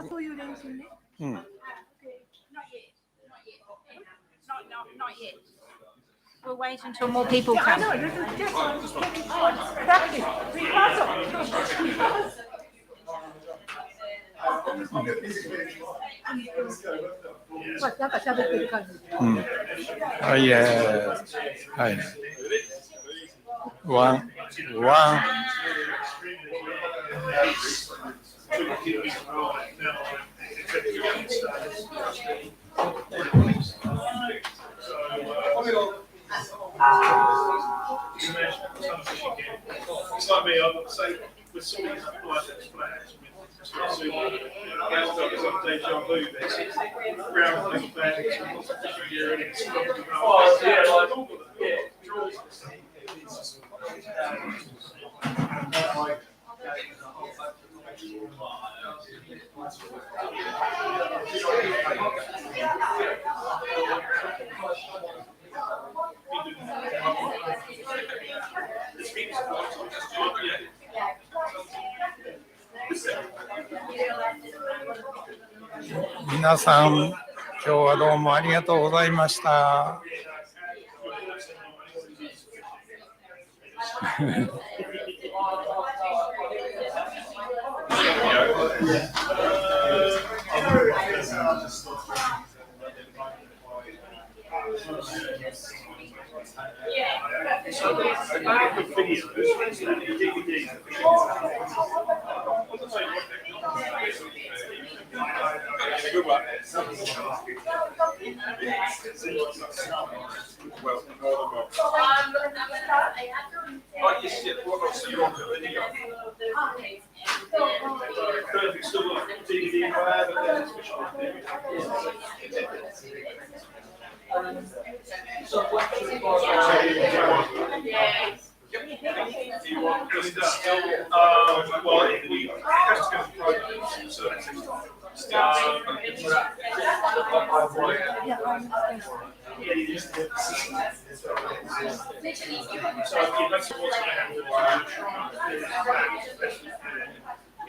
そういう練習ね。Not yet. We'll wait until more people Yeah, I come. know. This is just practice. Rehearsal.なんか喋ってる感じ。はい、はい。ワン。It's like me, I've got to say, with some of these biceps flats, it's like deja vu, round things back,皆さん、今日はどうもありがとうございました。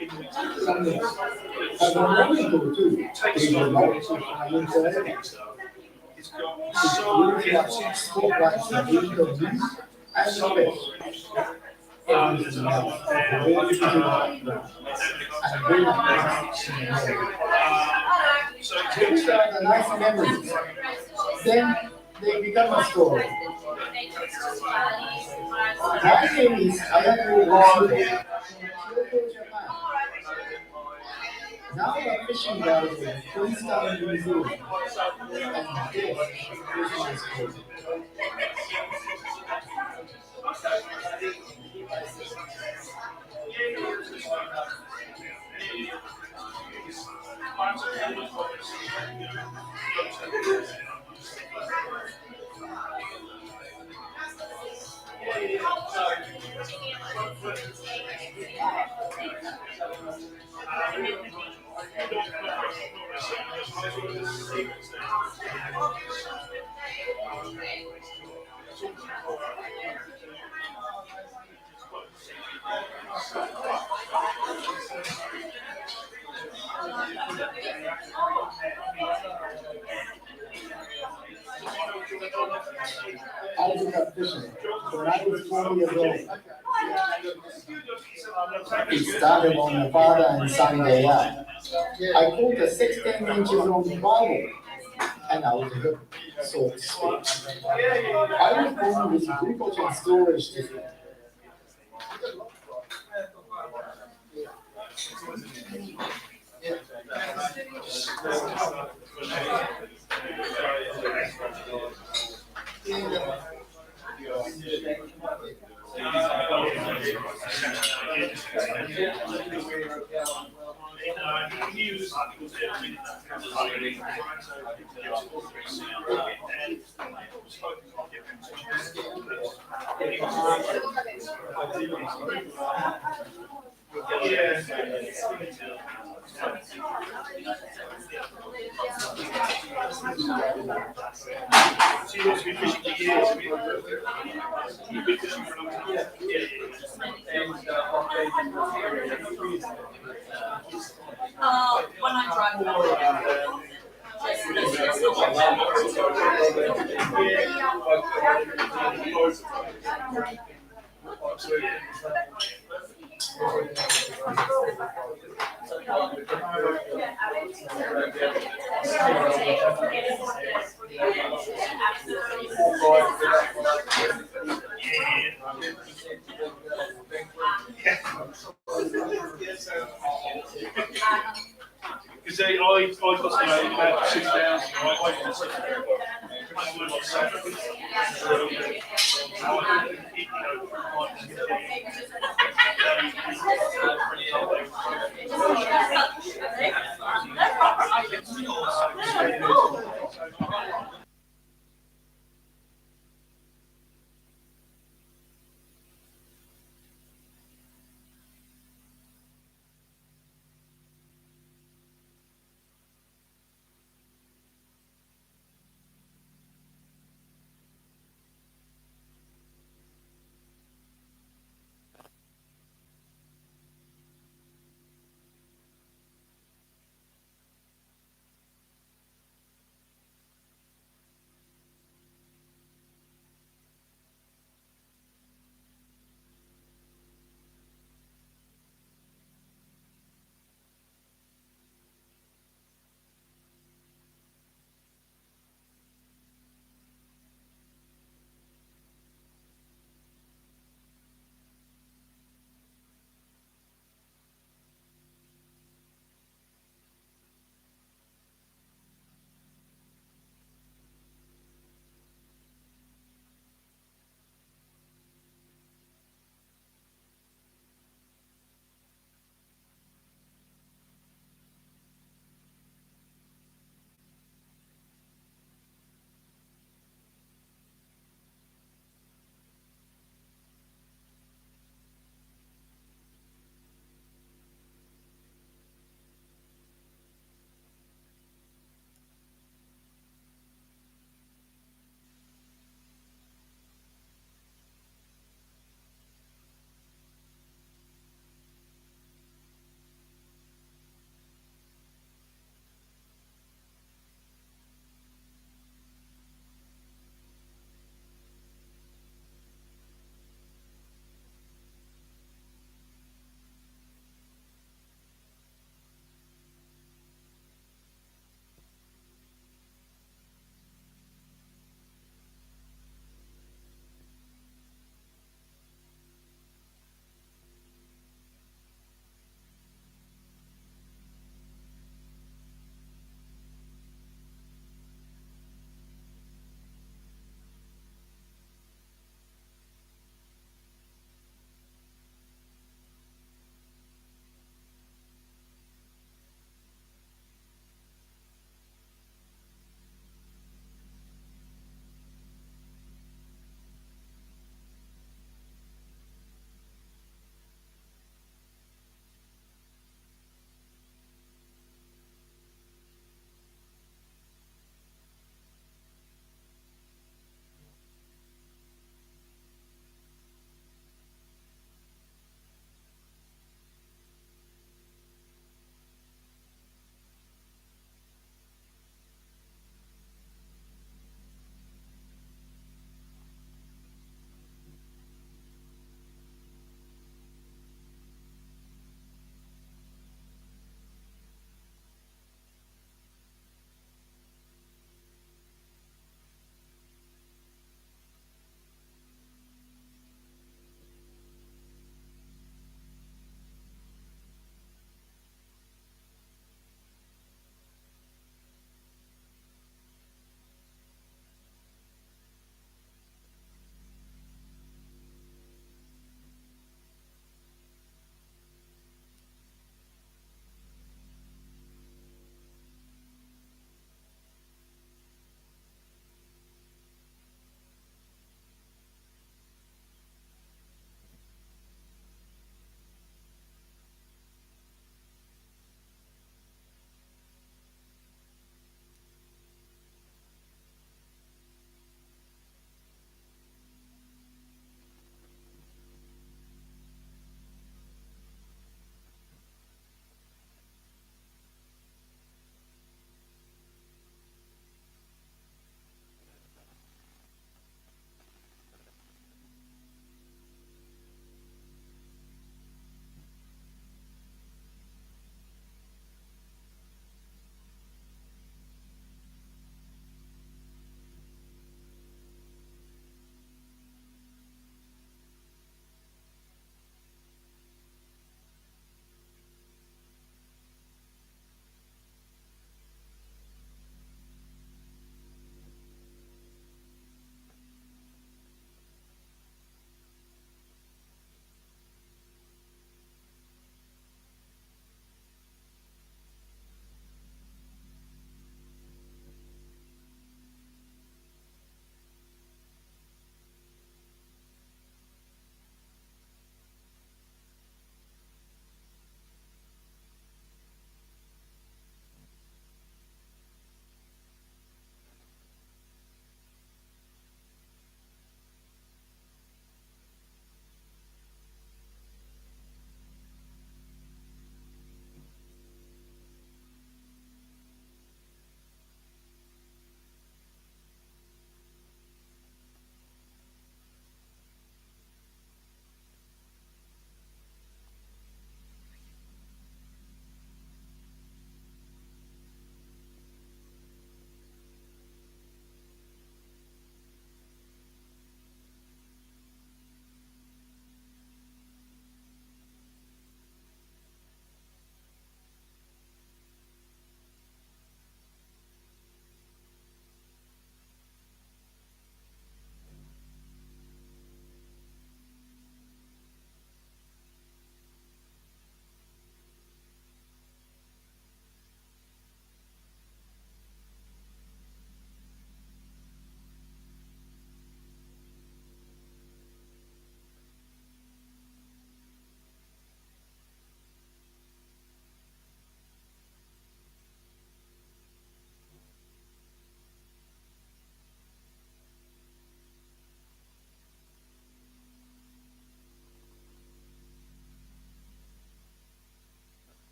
Some mix. But the moment too, they will like to find it. It's got It's so really like spotlights and really the news and the best. Everything else. Very easy and very nice. so it's These are the nice memories. Then they become a story. My name is Ayato Otsubo from Kyoto, Japan. Now I'm fishing guide in Queenstown, New Zealand. And this is crazy. I took up fishing when I was 4 years old. It started on a father and son day out. I caught a 16 inches on the Bible, and I was hooked, so to speak. I was born with glycogen storage system. She wants to be fishing for years. You've been fishing for a long time. When I drive. Because I cost me about 6,000. I just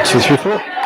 234.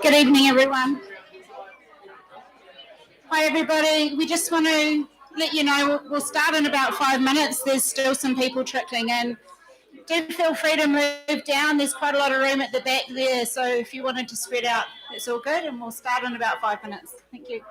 Good evening, everyone. Hi, everybody. We just want to let you know we'll start in about 5 minutes. There's still some people trickling in. Do feel free to move down. There's quite a lot of room at the back there, so if you wanted to spread out, it's all good, and we'll start in about 5 minutes. Thank you.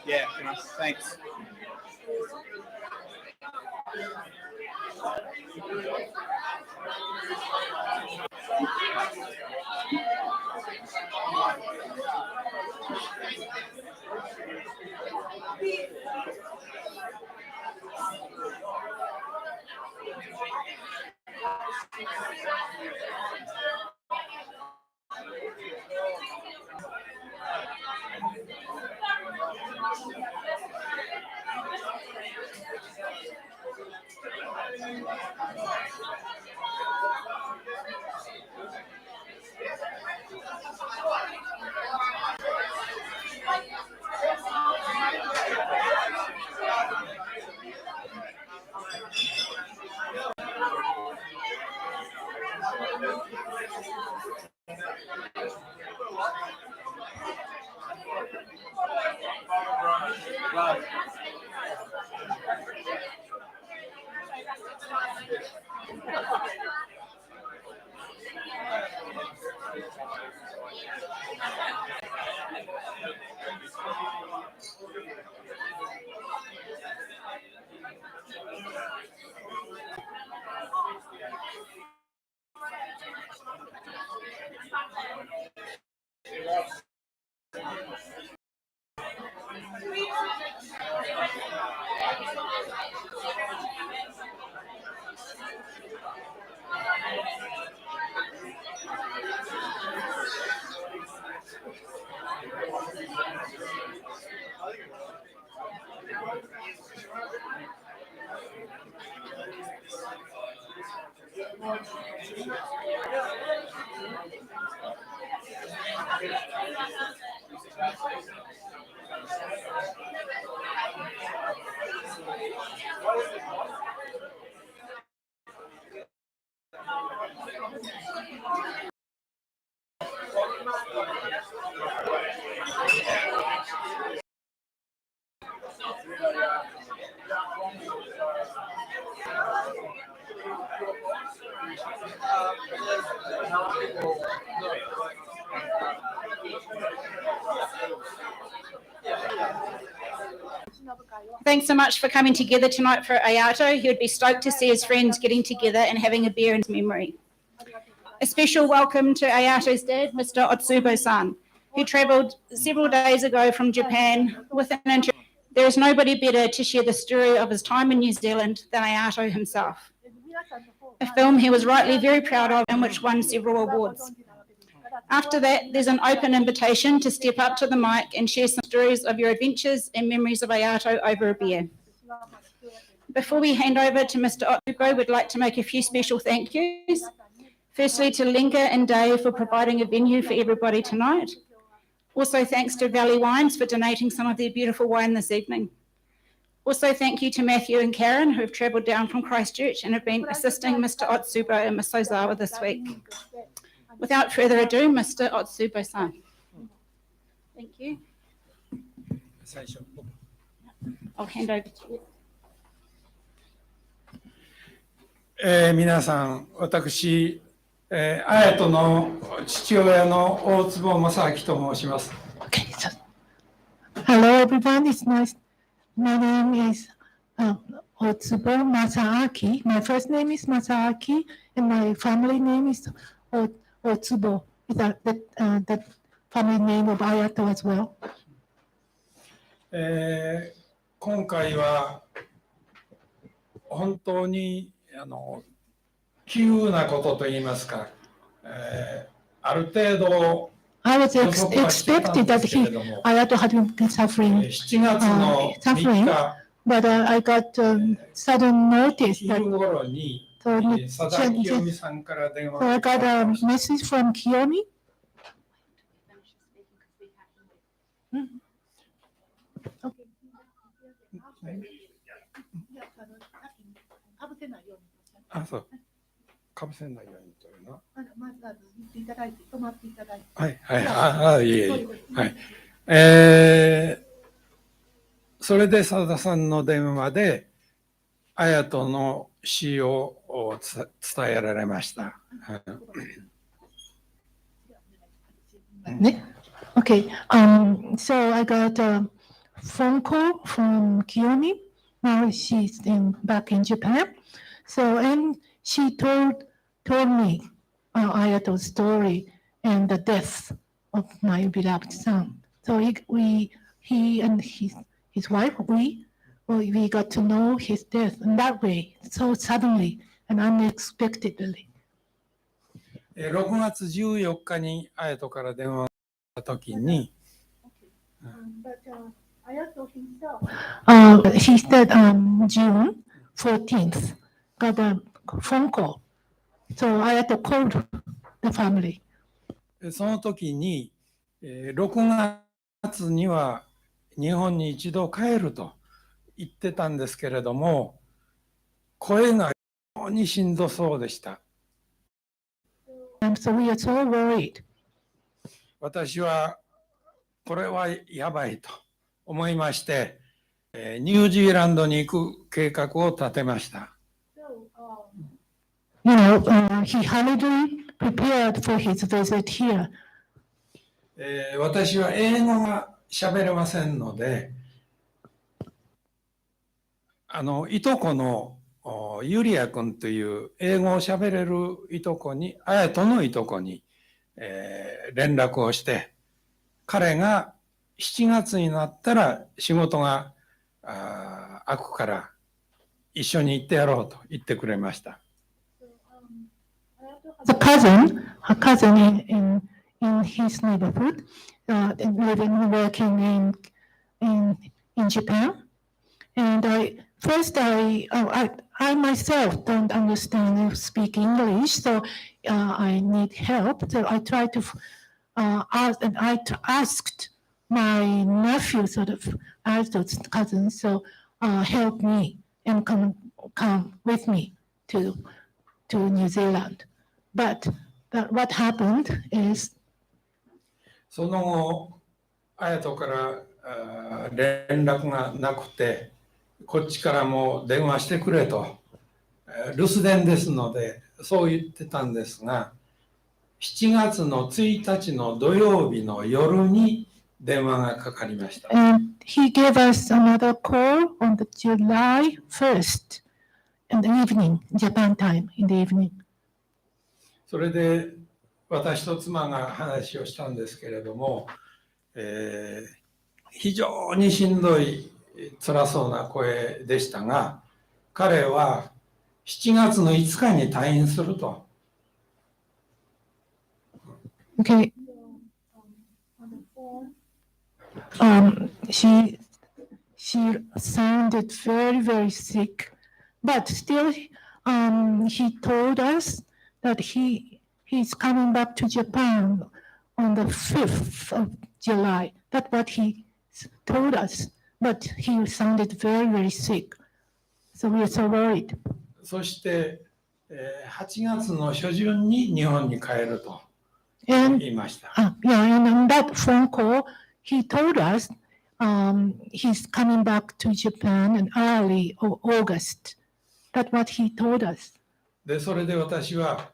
Yeah, thanks. Thanks so much for coming together tonight for Ayato. He would be stoked to see his friends getting together and having a beer in his memory. A special welcome to Ayato's dad, Mr. Otsubo-san, who travelled several days ago from Japan with an interview. There is nobody better to share the story of his time in New Zealand than Ayato himself. A film he was rightly very proud of and which won several awards. After that, there's an open invitation to step up to the mic and share some stories of your adventures and memories of Ayato over a beer. Before we hand over to Mr. Otsubo, we'd like to make a few special thank yous. Firstly, to Linka and Dave for providing a venue for everybody tonight. Also, thanks to Valley Wines for donating some of their beautiful wine this evening. Also, thank you to Matthew and Karen, who have travelled down from Christchurch and have been assisting Mr. Otsubo and Ms. Sozawa this week. Without further ado, Mr. Otsubo-san. Thank you. I'll hand over to you. 皆さん、私、綾人の父親の大坪正明と申します。Okay, so hello everyone, it's nice. My name is Otsubo Masaaki. My first name is Masaaki, and my family name is Otsubo. The family name of Ayato as well. 今回は本当に急なことといいますか、ある程度 I was expected that Ayato had been suffering, but I got sudden notice that so I got a message from Kiyomi. Okay. あ、そう。かぶせないようにというの。まず言っていただいて、止まっていただいて。はいはい。いえいえ。はい。それで佐田さんの電話で綾人の死を伝えられました。ね。Okay. So I got a phone call from Kiyomi. Now she's back in Japan. So and she told told me Ayato's story and the death of my beloved son. So he and his wife, we got to know his death in that way, so suddenly and unexpectedly. 6月14日に綾人から電話があったときに、he said June 14th got a phone call. So Ayato called the family. その時に、6月には日本に一度帰ると言ってたんですけれども、声が非常にしんどそうでした。And so we are so worried. 私はこれはやばいと思いまして、ニュージーランドに行く計画を立てました。You know, he hurriedly prepared for his visit here. 私は英語が喋れませんので、いとこのユリア君という英語を喋れるいとこに、綾人のいとこに、連絡をして、彼が7月になったら仕事が開くから一緒に行ってやろうと言ってくれました。A cousin in his neighborhood, living and working in Japan. And I myself don't understand or speak English, so I need help. So I tried to asked my nephew, sort of Ayato's cousin, so help me and come with me to New Zealand. But what happened is その後、綾人から連絡がなくて、こっちからも電話してくれと、留守電ですので、そう言ってたんですが、7月の1日の土曜日の夜に電話がかかりました。And he gave us another call on the July 1st in the evening, Japan time in the evening. それで私と妻が話をしたんですけれども、非常にしんどい辛そうな声でしたが、彼は7月の5日に退院すると。Okay. She sounded very, very sick, but still, he told us that he's coming back to Japan on the 5th of July. That's what he told us, but he sounded very, very sick. So we are so worried. そして8月の初旬に日本に帰ると言いました。Yeah, and on that phone call, he told us he's coming back to Japan in early August. That's what he told us. で、それで私は、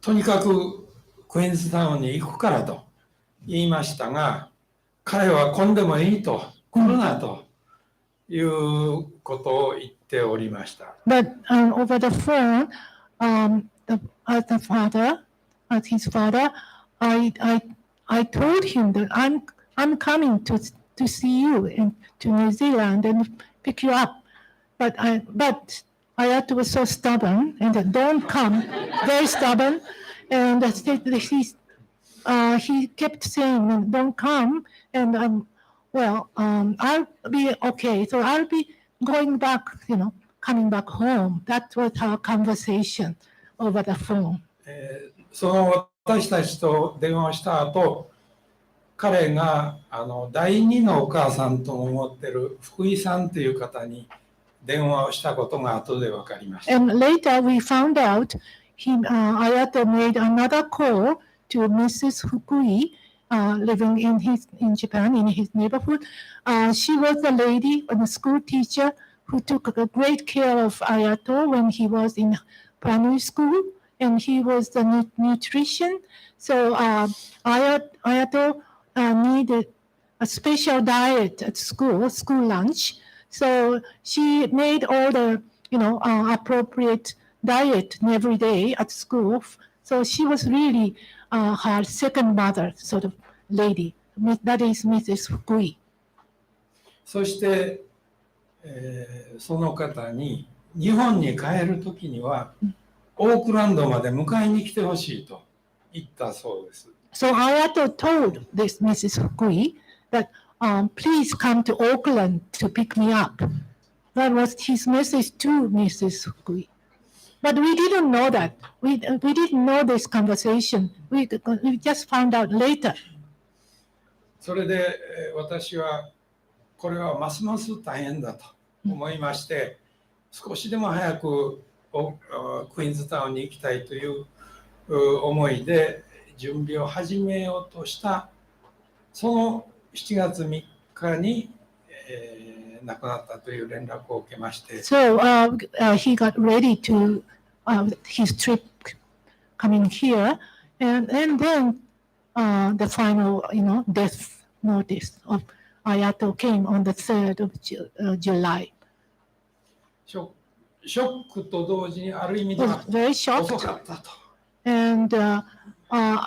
とにかくクイーンズタウンに行くからと言いましたが、彼は来んでもいいと、来るなということを言っておりました。But over the phone, as his father, I told him that I'm coming to see you and to New Zealand and pick you up. But Ayato was so stubborn and don't come, very stubborn, and he kept saying, don't come, and I'll be okay. So I'll be going back, coming back home. That was our conversation over the phone. その私たちと電話をした後、彼が第二のお母さんと思ってる福井さんという方に電話をしたことが後で分かりました。And later we found out Ayato made another call to Mrs. Fukui, living in Japan, in his neighborhood. She was the lady, a school teacher, who took great care of Ayato when he was in primary school, and he was the nutrition. So Ayato needed a special diet at school lunch. So she made all the appropriate diet every day at school. So she was really her second mother sort of lady. That is Mrs. Fukui. そして、その方に日本に帰る時にはオークランドまで迎えに来てほしいと言ったそうです。So Ayato told this Mrs. Fukui that please come to Auckland to pick me up. That was his message to Mrs. Fukui. But we didn't know that. We didn't know this conversation. We just found out later. それで私はこれはますます大変だと思いまして、少しでも早くクイーンズタウンに行きたいという思いで準備を始めようとしたその7月3日に、亡くなったという連絡を受けまして。So he got ready to his trip coming here, and then the final, death notice of Ayato came on the 3rd of July. ショックと同時にある意味で I は was very 遅 shocked, かったと。 and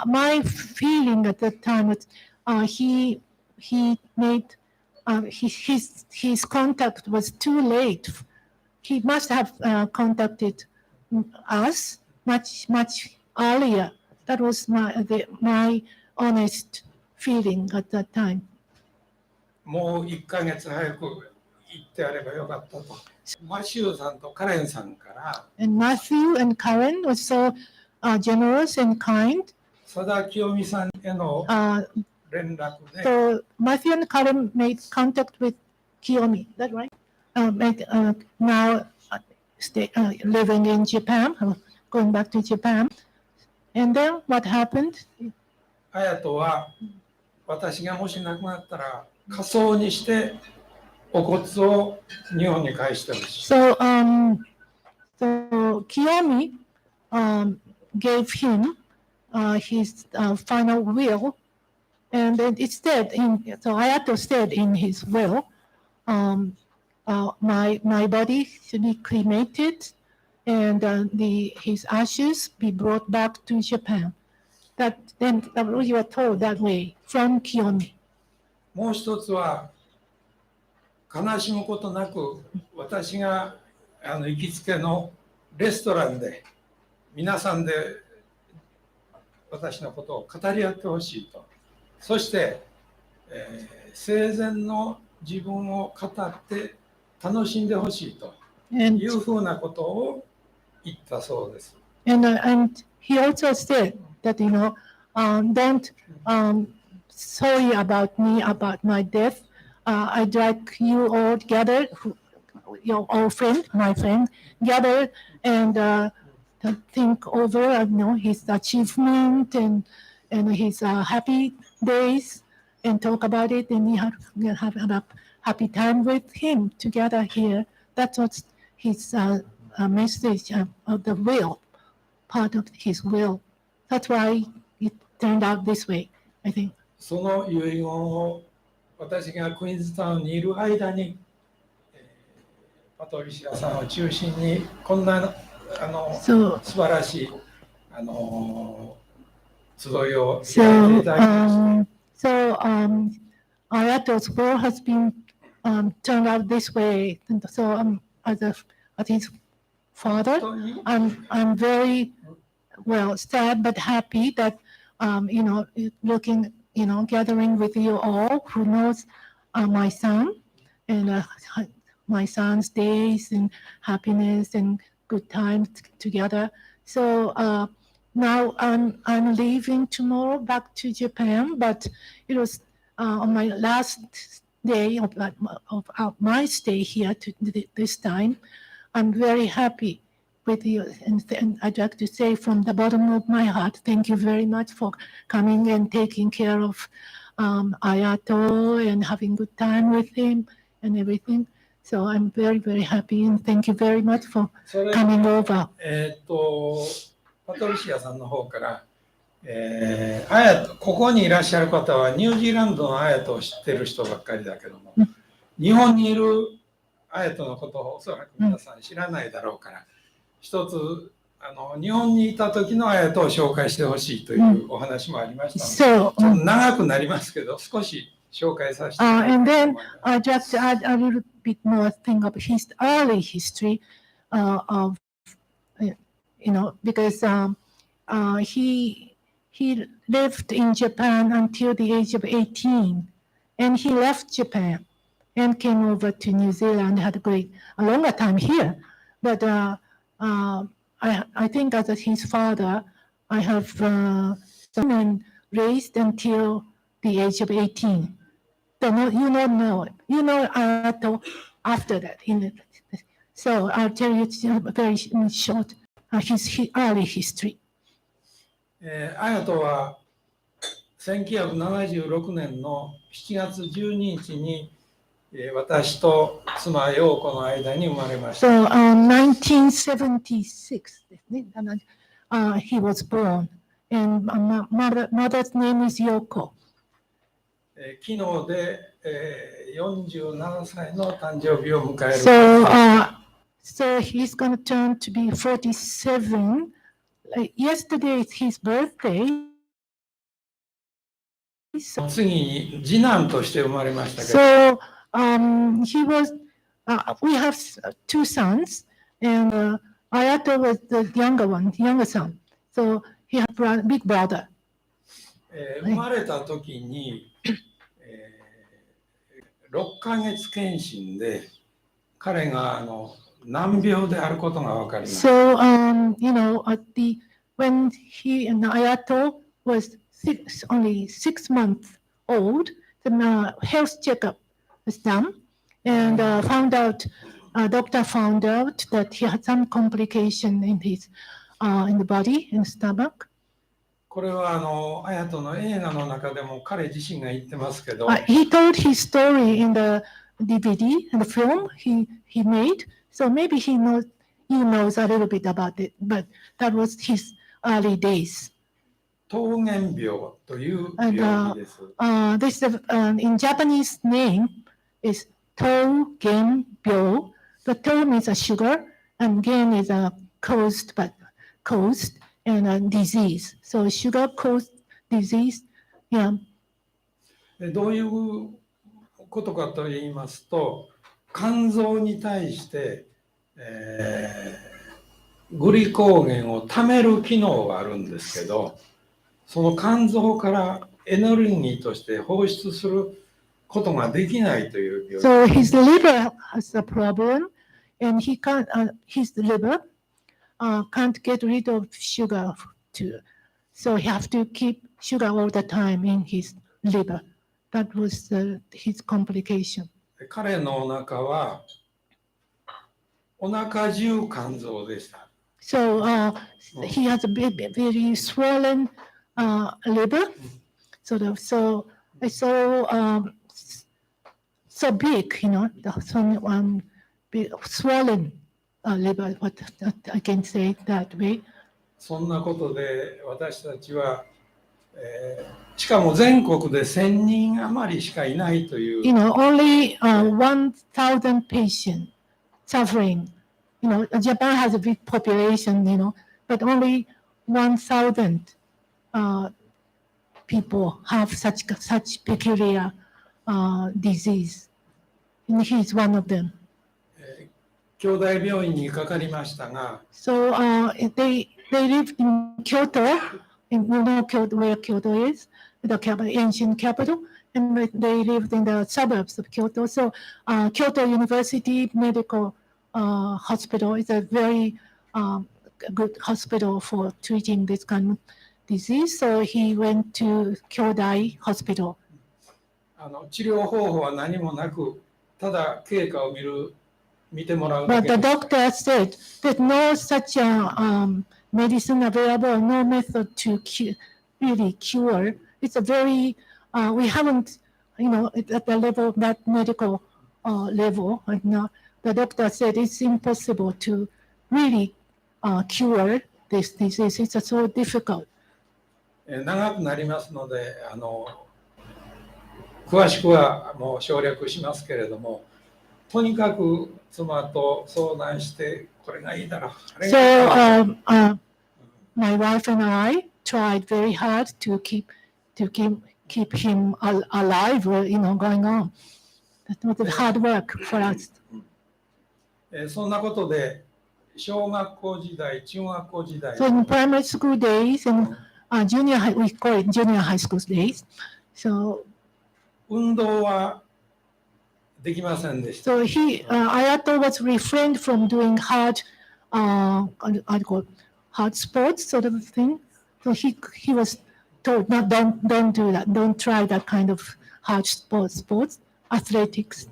my feeling at that time was he made his contact was too late. He must have contacted us much earlier. That was my honest feeling at that time. もう1ヶ月早く行ってあればよかったと。マシューさんとカレンさんから、And Matthew and Karen was so generous and kind. 佐田清美さんへの連絡で、 So Matthew and Karen made contact with Kiyomi. Is that right? Now living in Japan, going back to Japan. And then what happened? 綾人は私がもし亡くなったら火葬にしてお骨を日本に返してほしい。So Kiyomi gave him his final will, and then it said so Ayato said in his will, my body should be cremated, and his ashes be brought back to Japan. Then we were told that way from Kiyomi. もう一つは悲しむことなく私が行きつけのレストランで皆さんで私のことを語り合ってほしいと。そして、生前の自分を語って楽しんでほしいというふうなことを言ったそうです。And he also said that don't sorry about me about my death. I'd like you all together, your old friend, my friend, gather and think over, his achievement and his happy days, and talk about it, and we have a happy time with him together here. That's what his message of the will, part of his will. That's why it turned out this way, I think. その遺言を私がクイーンズタウンにいる間に、パトリシアさんを中心にこんな素晴らしい集いを開いていただきました。So Ayato's will has been turned out this way. And so as his father, I'm very sad but happy that looking, gathering with you all who knows my son and my son's days and happiness and good times together. So now I'm leaving tomorrow back to Japan, but it was on my last day of my stay here this time. I'm very happy with you, and I'd like to say from the bottom of my heart, thank you very much for coming and taking care of Ayato and having good time with him and everything. So I'm very, very happy, and thank you very much for coming over. パトリシアさんの方から、綾人、ここにいらっしゃる方はニュージーランドの綾人を知ってる人ばっかりだけども、日本にいる綾人のことをおそらく皆さん知らないだろうから、一つ日本にいた時の綾人を紹介してほしいというお話もありましたので、ちょっと長くなりますけど、少し紹介させていただきたいと And 思い then ます。I just add a little bit more thing of his early history of, because he lived in Japan until the age of 18, and he left Japan and came over to New Zealand, had a longer time here. But I think as his father, I have been raised until the age of 18. So you don't know it. You know Ayato after that. So I'll tell you very short his early history. 綾人は1976年の7月12日に私と妻陽子の間に生まれました。So 1976, he was born, and mother's name is Yoko. 昨日で47歳の誕生日を迎える。So he's going to turn to be 47. Yesterday is his birthday. 次に次男として生まれましたけど。So he was. We have two sons, and Ayato was the younger son. So he had a big brother. 生まれた時に、6ヶ月検診で彼が難病であることが分かりました。So when he and Ayato was only 6 months old, the health checkup was done, and doctor found out that he had some complication in the body, in the stomach. これは綾人の映画の中でも彼自身が言ってますけど、he told his story in the DVD and the film he made. So maybe he knows a little bit about it, but that was his early days. 桃源病という病気です。This in Japanese name is Tougenbyo. The tou means a sugar, and gen is a caused and a disease. So sugar caused disease. Yeah. どういうことかと言いますと、肝臓に対して、グリコーゲンを貯める機能があるんですけど、その肝臓からエネルギーとして放出することができないという病気。So his liver has a problem, and his liver can't get rid of sugar too. So he has to keep sugar all the time in his liver. That was his complication. 彼のお腹はお腹中肝臓でした。So he has a very swollen liver. So big, big swollen liver. What I can say that way. そんなことで私たちは、しかも全国で1000人余りしかいないという。Only 1,000 patients suffering. Japan has a big population, but only 1,000 people have such peculiar disease. And he's one of them. 兄弟病院にかかりましたが、So they lived in Kyoto, and you know where Kyoto is, the ancient capital, and they lived in the suburbs of Kyoto. So Kyoto University Medical Hospital is a very good hospital for treating this kind of disease. So he went to Kyodai Hospital. 治療方法は何もなく、ただ経過を見てもらうだ But け the です。 doctor said there's no such medicine available, no method to really cure. It's a very, we haven't, at the level, that medical level, right now, the doctor said it's impossible to really cure this disease. It's so difficult. 長くなりますので、詳しくはもう省略しますけれども、とにかく妻と相談してこれがいいだろう。あれ So がいいだろう my wife and I tried very hard to keep him alive, going on. That was hard work for us. そんなことで小学校時代、中学校時代、 So in primary school days and junior high, we call it junior high school days. So 運動はできませんでした。 so Ayato was refrained from doing hard sports sort of thing. So he was told, no, don't do that. Don't try that kind of hard sports, athletics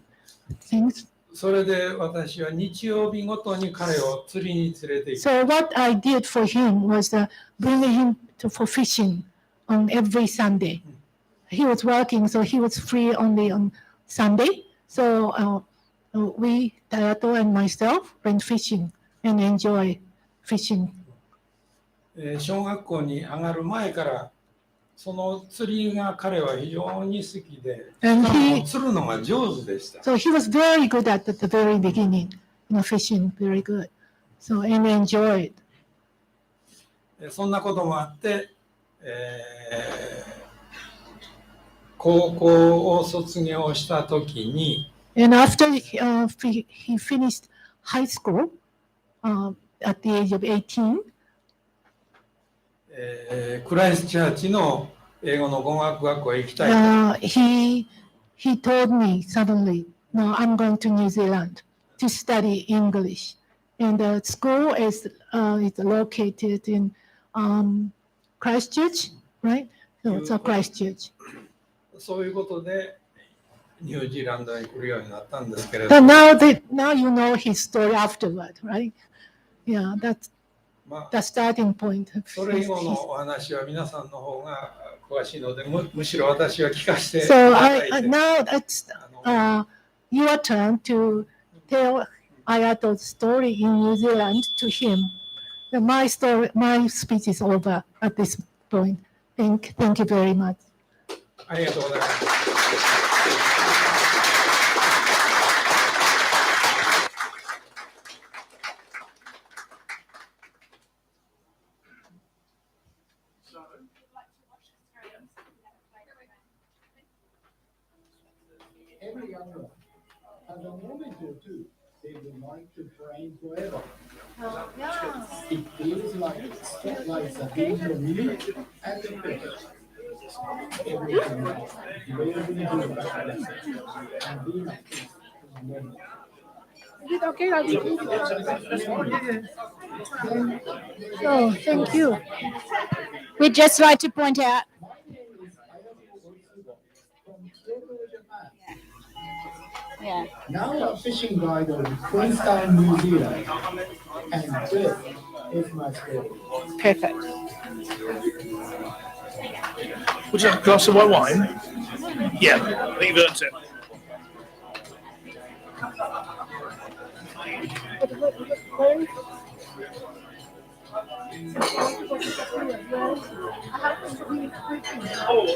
things. それで私は日曜日ごとに彼を釣りに連れて行き、 So what I did for him was bringing him for fishing on every Sunday. He was working, so he was free only on Sunday. So we, Ayato and myself, went fishing and enjoy fishing. 小学校に上がる前からその釣りが彼は非常に好きで、 And しか he- も釣るのが上手でした。 So he was very good at the very beginning, fishing, very good. So and enjoyed. そんなこともあって、高校を卒業した時に、 And after he finished high school at the age of 18, クライストチャーチの英語の語学学校へ行きたいと。 he told me suddenly, no, I'm going to New Zealand to study English. And the school is located in Christchurch, right? So it's a Christchurch. そういうことでニュージーランドに来るようになったんですけれ But ども、 now you know his story afterward, right? Yeah, that's まあ the starting point. Of それ以 his, 後のお話は皆さんの方が詳しいので、むしろ私は聞かせてい So ただいて、 now it's your turn to tell Ayato's story in New Zealand to him. My speech is over at this point. Thank you very much. ありがとうございます。Every young one has a moment or two they would like to train forever. It feels like spotlights are being on you and the perfect. Everything else will be doing and be like this in a moment. Oh, thank you. We'd just like to point out, My name is Ayato Otsubo from Kyoto, Japan. yeah, Now a fishing guide of Queenstown, New Zealand. And this is my story. perfect. Would you like a glass of white wine? Yeah, I think you've earned it. Oh,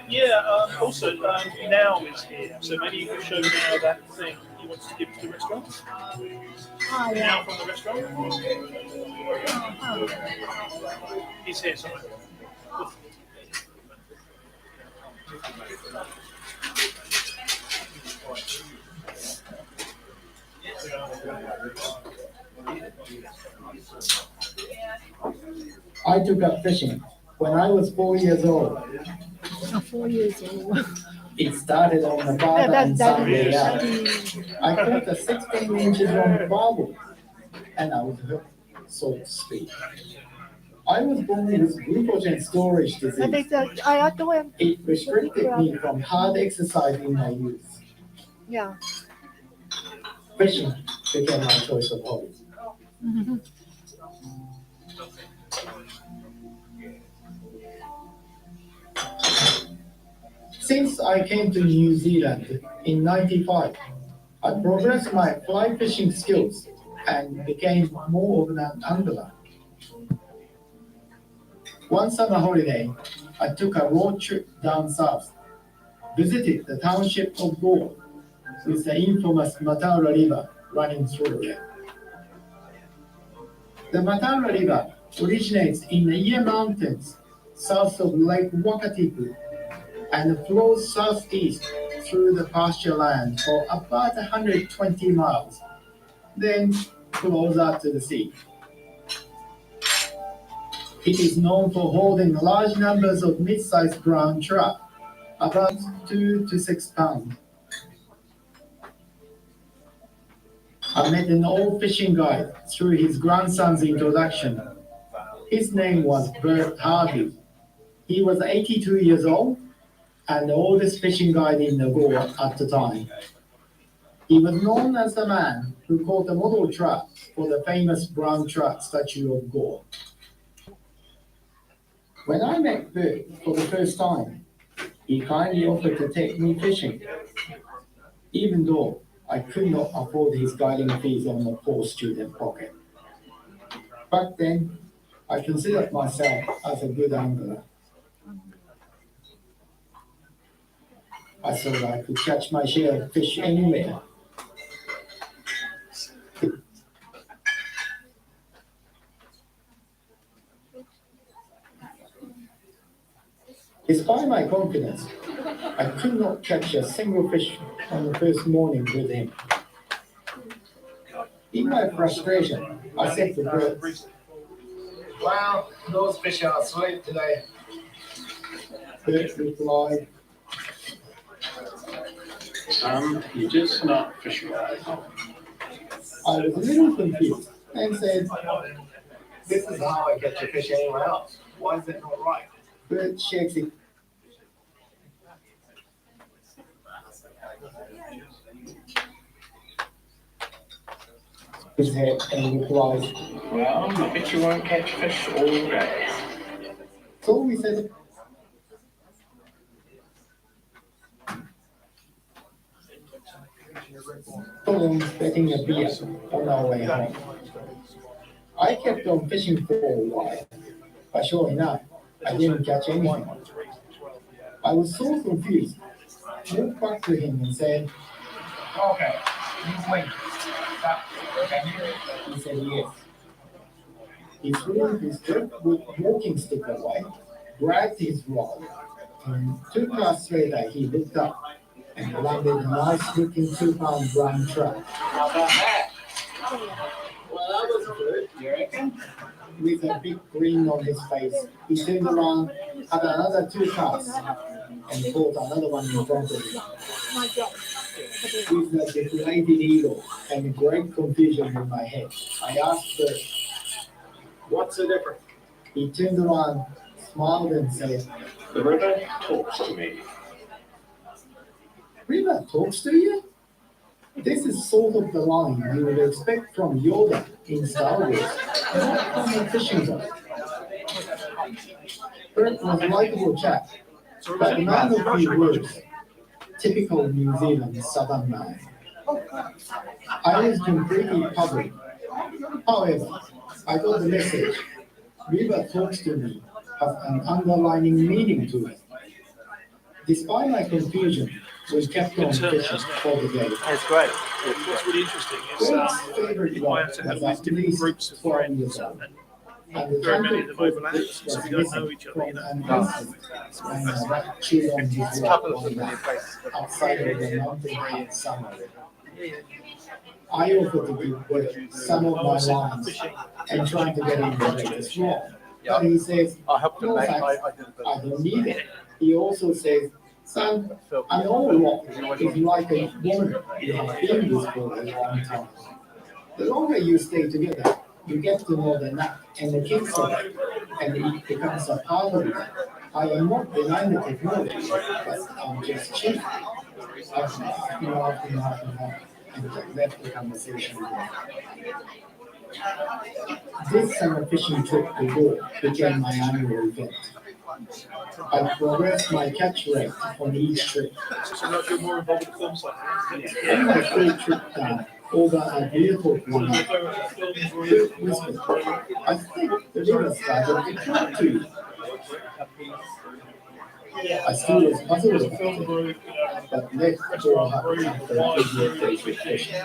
yeah, also, now is here, so maybe you can show now that thing you wanted to give to the restaurant. Now from the restaurant. He's here, sorry. I took up fishing when I was 4 years old. 4 years old. It started on the father and son day out. I caught the 16 inches long barbel, and I was hooked, so to speak. I was born with glycogen storage I disease. think Ayato and It restricted me from hard exercise in my youth. yeah. Fishing became my choice of hobby. Since I came to New Zealand in '95, I progressed my fly fishing skills and became more of an angler. One summer holiday, I took a road trip down south, visited the township of Gore, with the infamous Mataura River running through it. The Mataura River originates in the Ie Mountains south of Lake Wakatipu and flows southeast through the pasture land for about 120 miles, then flows out to the sea. It is known for holding large numbers of mid-sized brown trout, about 2 to 6 pounds. I met an old fishing guide through his grandson's introduction. His name was Bert Harvey. He was 82 years old and the oldest fishing guide in the Goa at the time. He was known as the man who caught the model trout for the famous brown trout statue of Goa. When I met Bert for the first time, he kindly offered to take me fishing, even though I could not afford his guiding fees on a poor student pocket. Back then, I considered myself as a good angler. I thought I could catch my share of fish anywhere. Despite my confidence, I could not catch a single fish on the first morning with him. In my frustration, I said to Bert, "Wow, those fish are sweet today." Bert replied, You're just not fishing. I was a little confused and said, This is how I catch a fish anywhere else. Why is that not right? Bert shakes his head and replies, Well, I bet you won't catch fish all day. so we said, getting a beer on our way home. I kept on fishing for a while, but sure enough, I didn't catch anything. I was so confused, walked back to him and said, Okay, you wait. Stop. Can you? he said yes. He threw his driftwood walking stick away, grabbed his rod, and 2 hours later he looked up and landed a nice-looking 2-pound brown trout. How about that? Well, that was good. You reckon? With a big grin on his face, he turned around, had another 2 casts, and caught another one in front of him. With a deflated ego and great confusion in my head, I asked Bert. What's the difference? He turned around, smiled, and said, The river talks to me. "River talks to you?" This is sort of the line you would expect from Yoda in Star Wars, not from a fishing boat. Bert was a likable chap, but a man of few words, typical New Zealand southern man. I was completely puzzled. However, I got the message. River talks to me has an underlining meaning to it. Despite my confusion, we kept on fishing for the day. That's great. What's really interesting is Bert's favorite you one have to have was these at different least groups of 12 friends, years old. and And the very many tangled of them overlap, cord so was we don't know missing each other, from you know. an instant when a rat chewed on his rock one night outside of the mountain hut somewhere. I offered to give Bert some of my lines and tried to get him the latest wrong. But he says, I helped him, "No mate. thanks, I did I don't need it." He also says, "Son, an old rock is like a woman you have been with for a long time. The longer you stay together, you get to know the knack and the kinks of it, and it becomes a part of you. I am not denying the technology, but I'm just cheap." I've laughed, and left the conversation there. This summer fishing trip to Goa became my annual event. I progressed my catch rate on each trip. so not you're more involved with the film side. On my third trip down, over a beautiful one night, Bert whispered, "I think the river started to talk to you." I still was puzzled Doesn't feel about the it, route, you know, but let go happen after a previous day's reflection.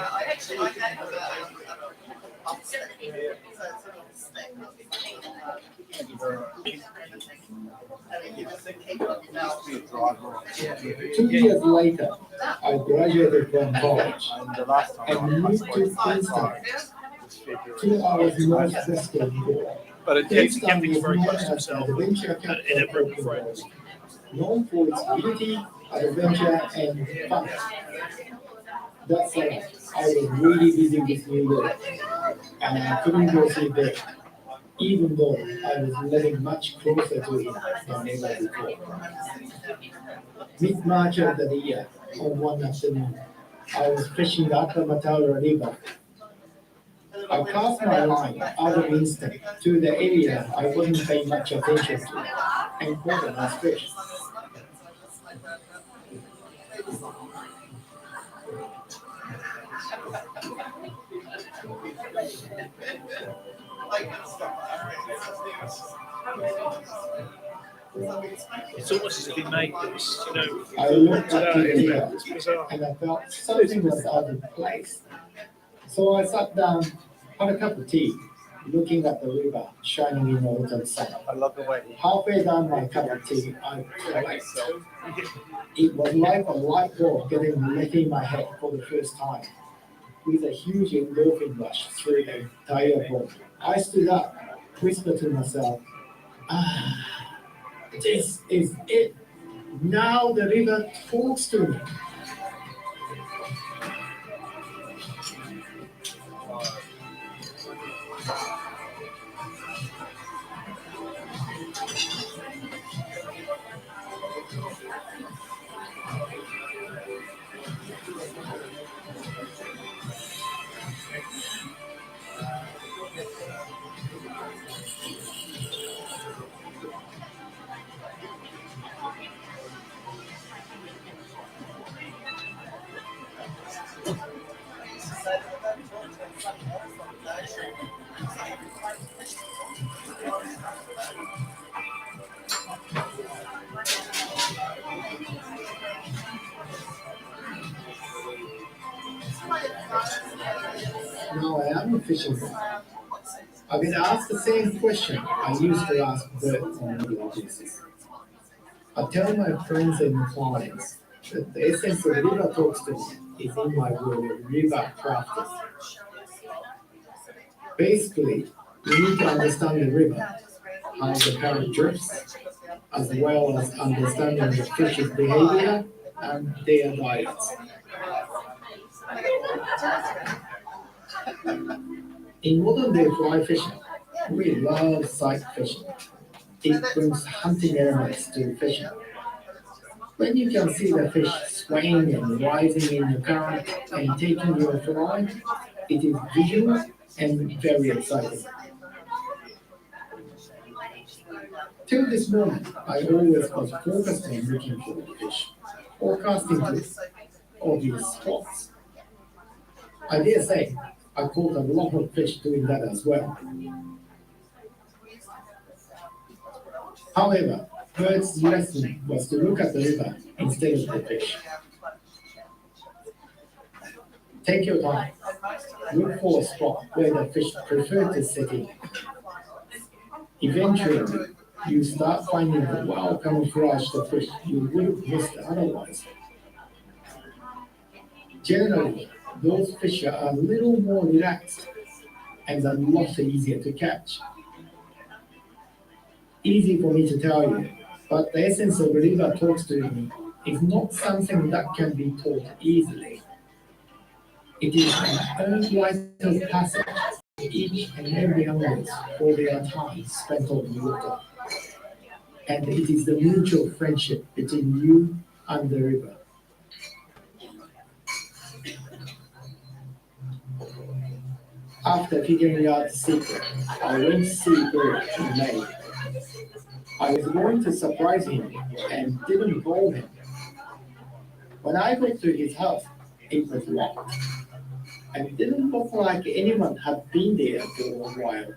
Two years later, I graduated from college and moved to Princeton, 2 hours northwest of New York. but it kept Princeton things is very known close to as himself. the adventure And capital it of the world, known for its beauty, adventure, and fun. That summer, I was really busy with New York, and I couldn't go see there, even though I was living much closer to it than ever before. Mid-March of the year, on one afternoon, I was fishing the Upper Mataro River. I cast my line out of instinct to the area I wasn't paying much attention to and caught a nice fish. It's almost as if he made this, you know. I looked at Today, isn't it it? It's bizarre. and I felt something was out of place. So I sat down, had a cup of tea, looking at the river shining in the autumn sun. I love the way Halfway down my cup of tea, I realized it was like a light bulb getting lit in my head for the first time, with a huge endorphin rush through the entire body. I stood up, whispered to myself, this is it. Now the river talks to me. Now I am a fisherman. I've been asked the same question I used to ask birds on a regular basis. I tell my friends and clients that the essence of river talks to me is in my word of river practice. Basically, we need to understand the river, how the current drifts, as well as understanding the fish's behavior and their diets. In modern day fly fishing, we love sight fishing. It brings hunting elements to fishing. When you can see the fish swaying and rising in the current and taking your fly, it is visual and very exciting. Till this moment, I always was focused on looking for the fish, or casting to obvious spots. I dare say I caught a lot of fish doing that as well. However, Bird's lesson was to look at the river instead of the fish. Take your time. Look for a spot where the fish prefer to sit in. Eventually, you start finding the well camouflaged fish you would have missed otherwise. Generally, those fish are a little more relaxed and a lot easier to catch. Easy for me to tell you, but the essence of river talks to me is not something that can be taught easily. It is an own rite of passage each and every animal for their time spent on the water. And it is the mutual friendship between you and the river. After figuring out the secret, I went to see Bird in May. I was going to surprise him and didn't call him. When I got to his house, it was locked and didn't look like anyone had been there for a while.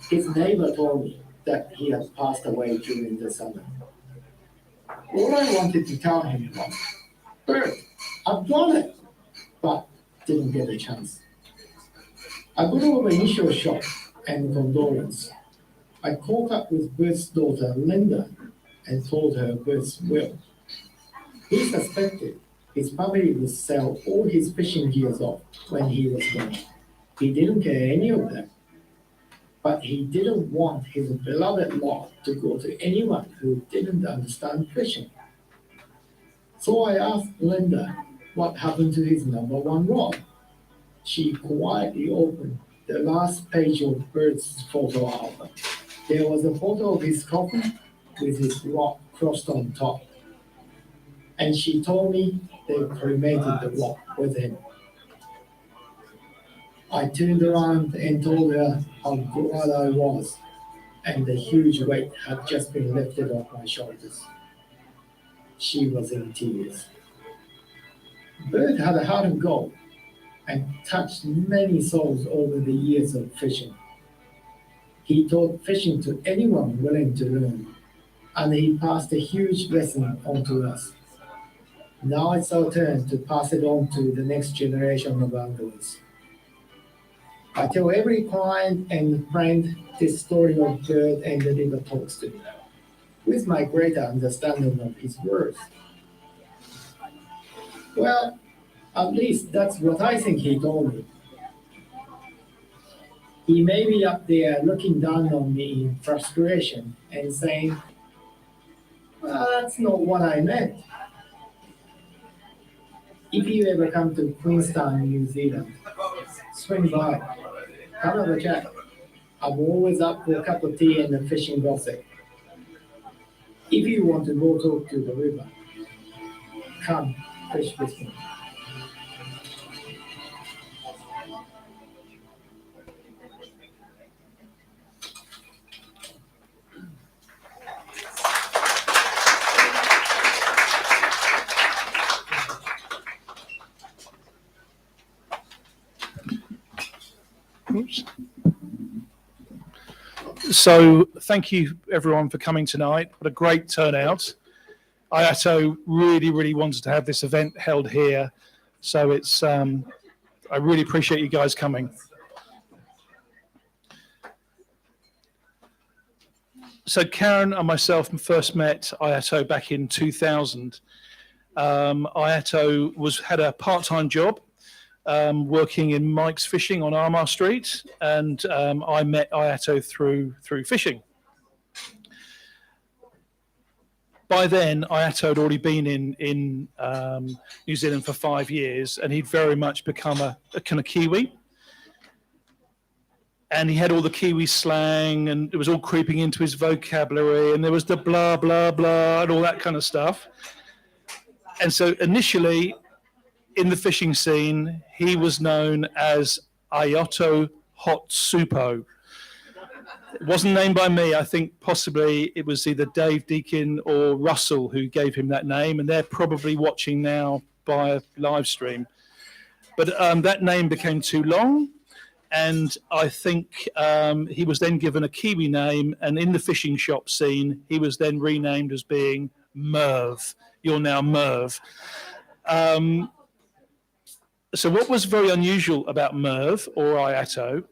His neighbor told me that he had passed away during the summer. All I wanted to tell him was, Bert, I've done it, but didn't get a chance. I got over initial shock and condolence. I caught up with Bert's daughter, Linda, and told her Bert's will. He suspected his family would sell all his fishing gears off when he was gone. He didn't care any of them. But he didn't want his beloved lot to go to anyone who didn't understand fishing. So I asked Linda what happened to his number one rod. She quietly opened the last page of Bert's photo album. There was a photo of his coffin with his rod crossed on top. And she told me they cremated the rod with him. I turned around and told her how glad I was, and the huge weight had just been lifted off my shoulders. She was in tears. Bert had a heart of gold and touched many souls over the years of fishing. He taught fishing to anyone willing to learn, and he passed a huge lesson on to us. Now it's our turn to pass it on to the next generation of anglers. I tell every client and friend this story of Bert and the river talks to me, with my greater understanding of his words. Well, at least that's what I think he told me. He may be up there looking down on me in frustration and saying, well, that's not what I meant. If you ever come to Queenstown, New Zealand, swing by, come have a chat. I'm always up for a cup of tea and a fishing gossip. If you want to go talk to the river, come fish with me. Oops. So thank you everyone for coming tonight. What a great turnout. Ayato really wanted to have this event held here. So it's I really appreciate you guys coming. So Karen and myself first met Ayato back in 2000. Ayato had a part-time job working in Mike's Fishing on Armagh Street, and I met Ayato through fishing. By then, Ayato had already been in New Zealand for 5 years, and he'd very much become a kind of Kiwi. And he had all the Kiwi slang, and it was all creeping into his vocabulary, and there was the blah, blah, blah, and all that kind of stuff. And so initially, in the fishing scene, he was known as Ayato Otsubo. It wasn't named by me. I think possibly it was either Dave Deakin or Russell who gave him that name, and they're probably watching now by live stream. But that name became too long, and I think he was then given a Kiwi name, and in the fishing shop scene, he was then renamed as being Merv. You're now Merv. So what was very unusual about Merv, or Ayato,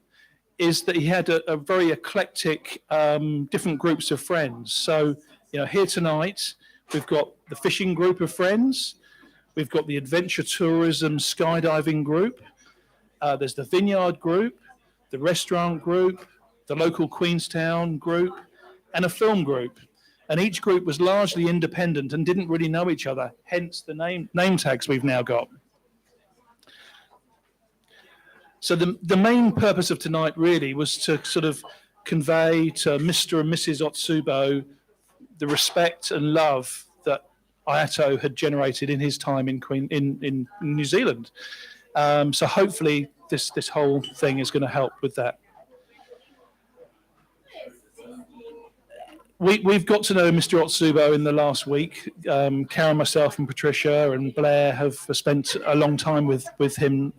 is that he had a very eclectic, different groups of friends. So, here tonight, we've got the fishing group of friends, we've got the adventure tourism skydiving group, there's the vineyard group, the restaurant group, the local Queenstown group, and a film group. And each group was largely independent and didn't really know each other, hence the name tags we've now got. So the main purpose of tonight really was to sort of convey to Mr. and Mrs. Otsubo the respect and love that Ayato had generated in his time in New Zealand. So hopefully this whole thing is going to help with that. We've got to know Mr. Otsubo in the last week. Karen, myself, and Patricia and Blair have spent a long time with him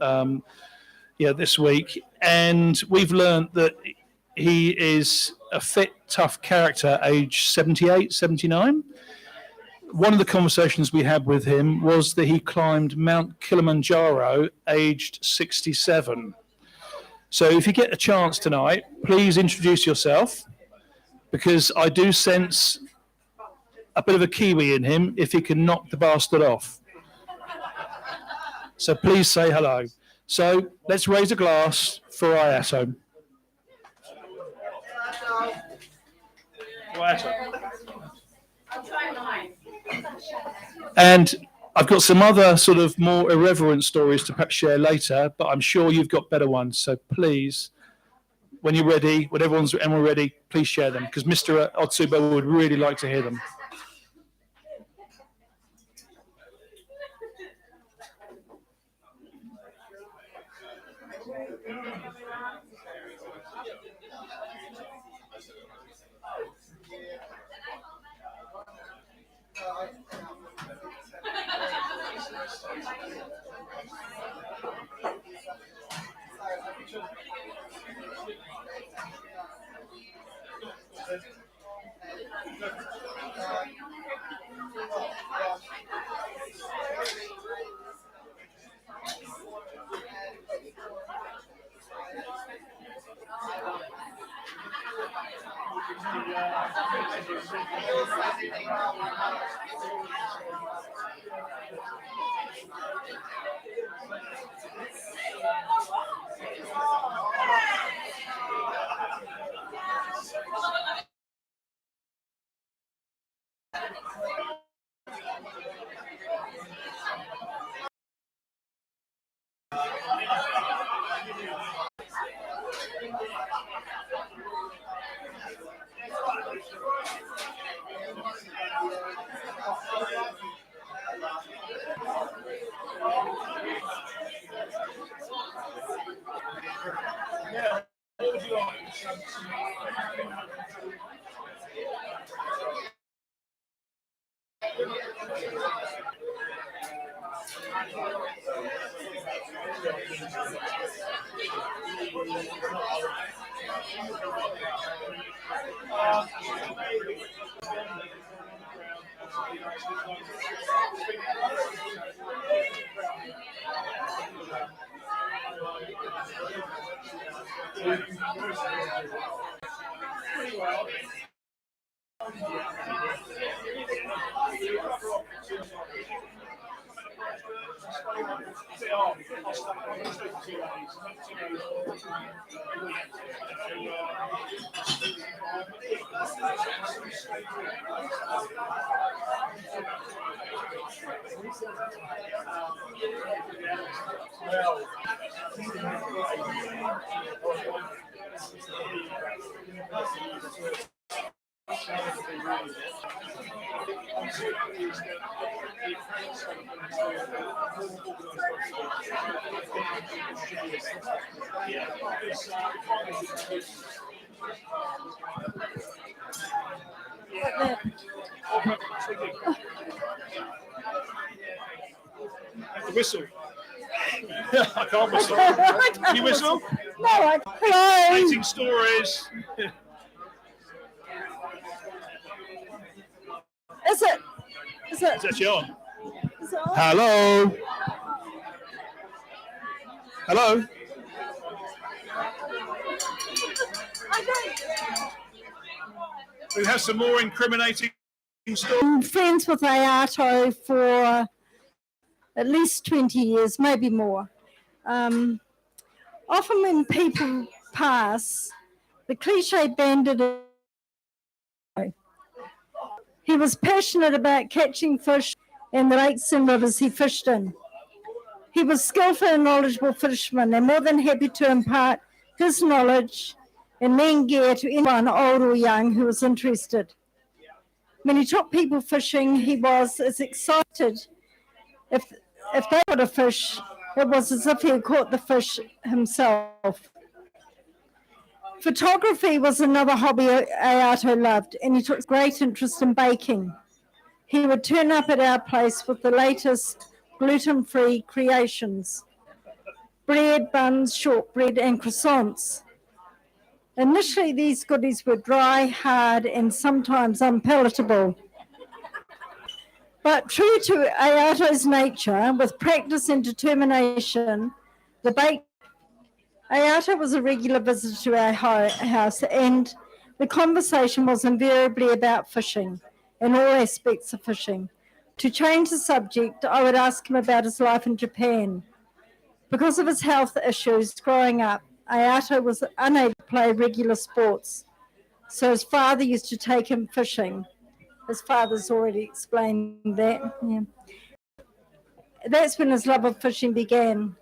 this week, and we've learned that he is a fit, tough character, age 78, 79. one of the conversations we had with him was that he climbed Mount Kilimanjaro aged 67. So if you get a chance tonight, please introduce yourself, because I do sense a bit of a Kiwi in him if he can knock the bastard off. So please say hello. So let's raise a glass for Ayato. And I've got some other sort of more irreverent stories to perhaps share later, but I'm sure you've got better ones. So please, when you're ready, when everyone's ready, please share them, because Mr. Otsubo would really like to hear them. Whistle. I can't whistle. Can you whistle? No, hello. Amazing stories. Is it? Is that you on? Is it on? Hello. Hello. We have some more incriminating stories. I'm friends with Ayato for at least 20 years, maybe more. Often when people pass, the cliche bandit. He was passionate about catching fish in the lakes and rivers he fished in. He was skillful and knowledgeable fisherman and more than happy to impart his knowledge and men gear to anyone, old or young, who was interested. When he took people fishing, he was as excited if they caught a fish, it was as if he had caught the fish himself. Photography was another hobby Ayato loved, and he took great interest in baking. He would turn up at our place with the latest gluten-free creations: bread, buns, shortbread, and croissants. Initially, these goodies were dry, hard, and sometimes unpalatable. But true to Ayato's nature, with practice and determination, Ayato was a regular visitor to our house, and the conversation was invariably about fishing and all aspects of fishing. To change the subject, I would ask him about his life in Japan. Because of his health issues growing up, Ayato was unable to play regular sports, so his father used to take him fishing. His father's already explained that. Yeah. That's when his love of fishing began.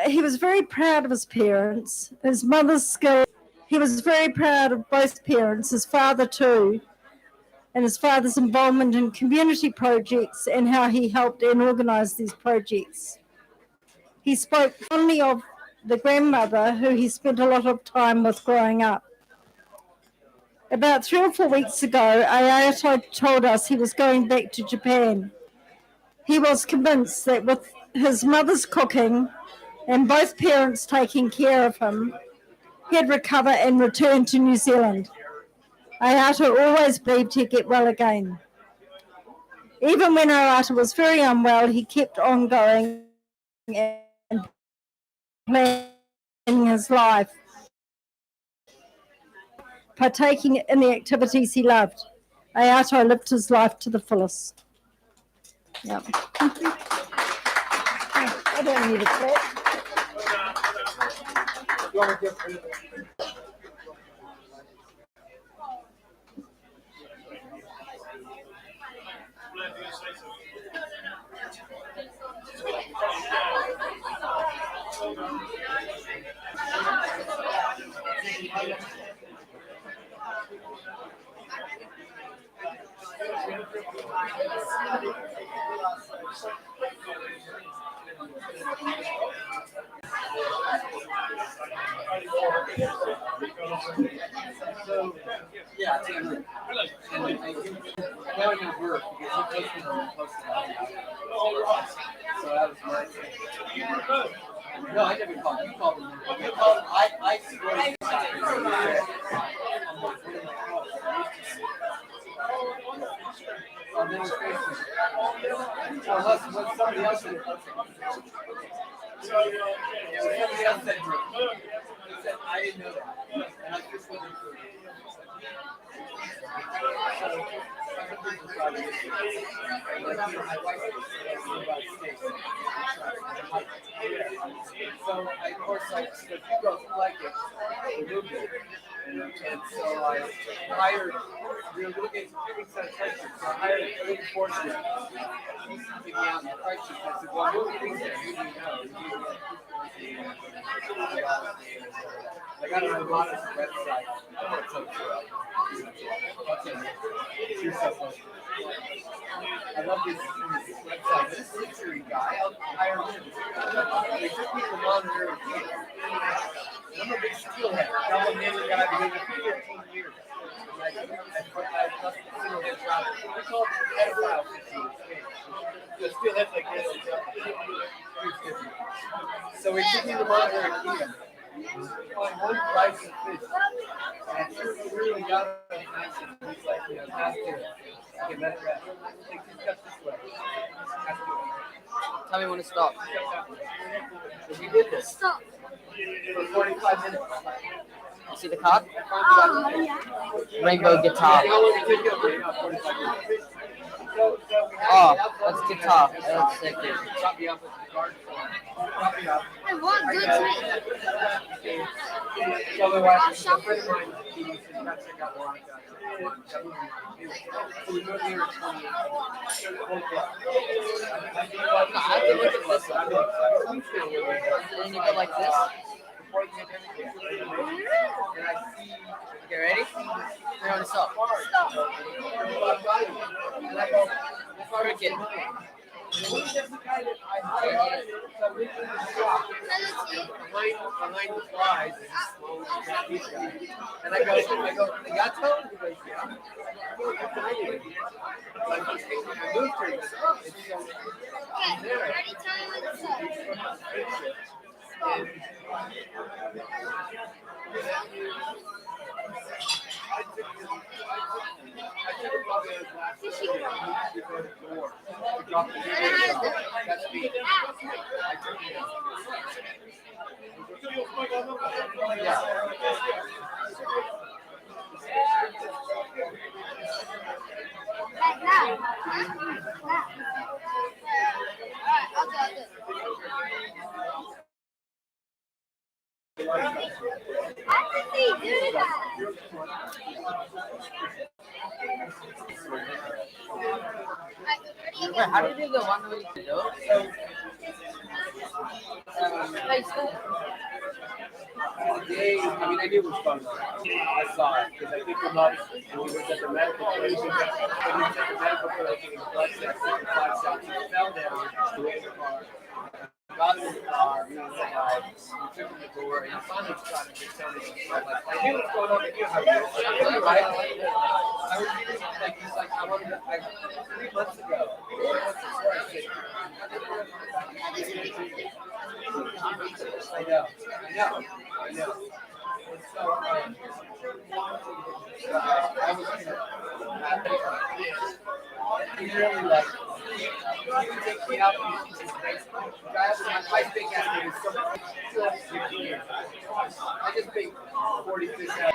He was very proud of his parents, his mother's skill. He was very proud of both parents, his father too, and his father's involvement in community projects and how he helped and organised these projects. He spoke fondly of the grandmother who he spent a lot of time with growing up. About 3 or 4 weeks ago, Ayato told us he was going back to Japan. He was convinced that with his mother's cooking and both parents taking care of him, he'd recover and return to New Zealand. Ayato always believed he'd get well again. Even when Ayato was very unwell, he kept on going and planning his life, partaking in the activities he loved. Ayato lived his life to the fullest. Yep. I don't need a clap. Yeah, Tim. Going to work because he posted on so that was my thing. No, I never called. You called him. You called him. I swear. Oh, then Facebook. Unless somebody else did it. Somebody else said group. He said, I didn't know that. And I just wasn't sure. So I, of course, if you girls like it, we moved it. And so I hired, we were looking at 2 weeks at a Christchurch, so I hired a reinforcement to be out in Christchurch. I said, well, who do you think? Who do you know? Like, I don't know, a lot of websites. I don't want to tell you. It's your stuff. I love this website. This century guy, I'll hire him. They took me to monitor. I'm a big steelhead. I'm a major guy because for 15 years. I must steelhead shot. We call it pedophile fishing. The steelhead like this. So we took me to monitor a kingdom. Find one price of fish. And he really got it nice and he's like, pass to it. Okay, let it rest. Take 2 steps this way. Tell me when to stop. So we did this. Stop. For 45 minutes. You see the cod? Rainbow guitar. Oh, that's guitar. That's sick, dude. I want good meat. I'll shop. I have to look at this one. And you go like this. Okay, ready? You're on the stop. Cricket. Behind the flies and I go, Ayato? He goes, yeah. I moved here. Okay, ready? Tell me what to say. I took Like that. That. Alright, I'll do it. I can see you do that. Wait, how do you do the one with the dough? I mean, I knew it was fun. I saw it because I picked him up and we were at the medical place. And he was at the medical place and he was blood test and 5 shots. He fell down. We went in the car. Got him in the car. We went inside. We took him to the door and he finally started to tell me. Like, I knew what was going on. I knew how to do it. Right? I was like, he's like, I wanted to, like, 3 months ago. 4 months before I said, I know. And so, I was really like, he would take me out and he's just nice. My big ass is so 60 years. I just think 46 out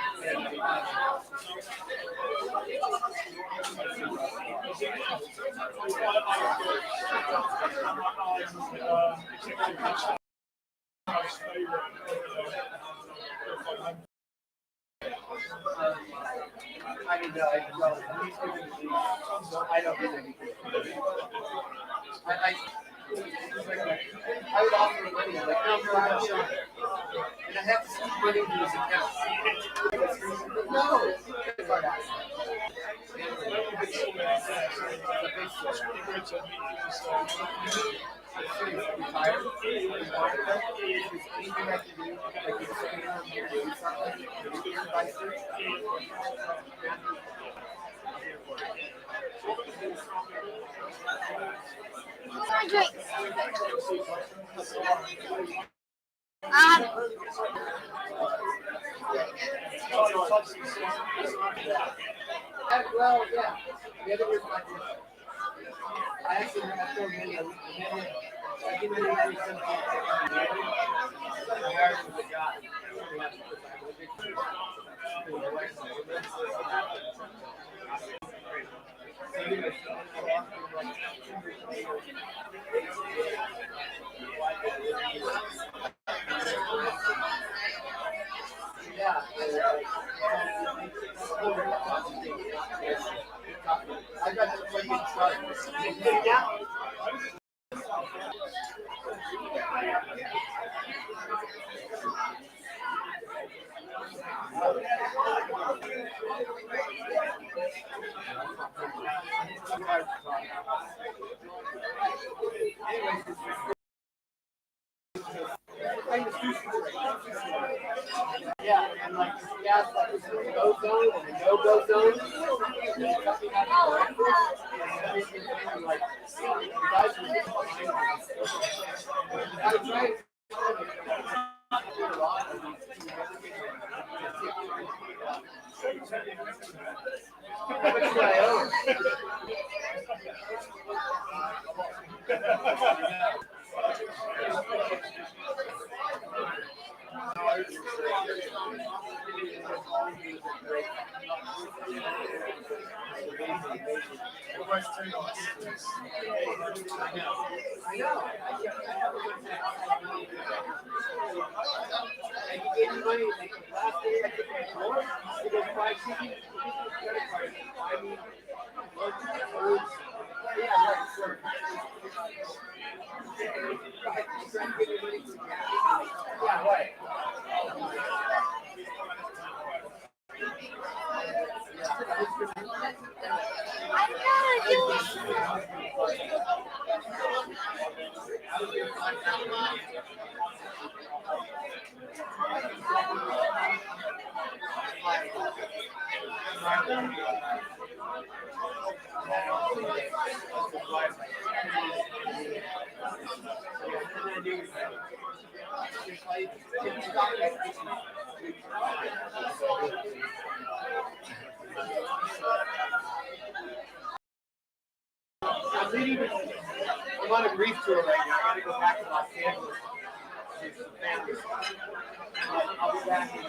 I mean, I don't do anything. I would offer him money, like, no, I'm sure. And I have to sneak money into his account. No, credit card app. Retired. Anything I can do, like, you say, do something, advice. My drinks. Well, yeah. The other was my I actually have told him I give him a I hired him as a guy. Yeah. I got to play good start. Yeah, and like gas like this is a go zone and a no-go zone. And something had to correct this, and like the guys were getting behind us. I was trying how much do I owe? I know. And he gave me money like last day I took him to work. He goes, buy TV, credit card, buy me lunch, food. Yeah, right, sure. He's trying to give me money for gas. Yeah, right. I'm on a grief tour right now. I gotta go back to Los Angeles to do some family stuff. I'll be back in.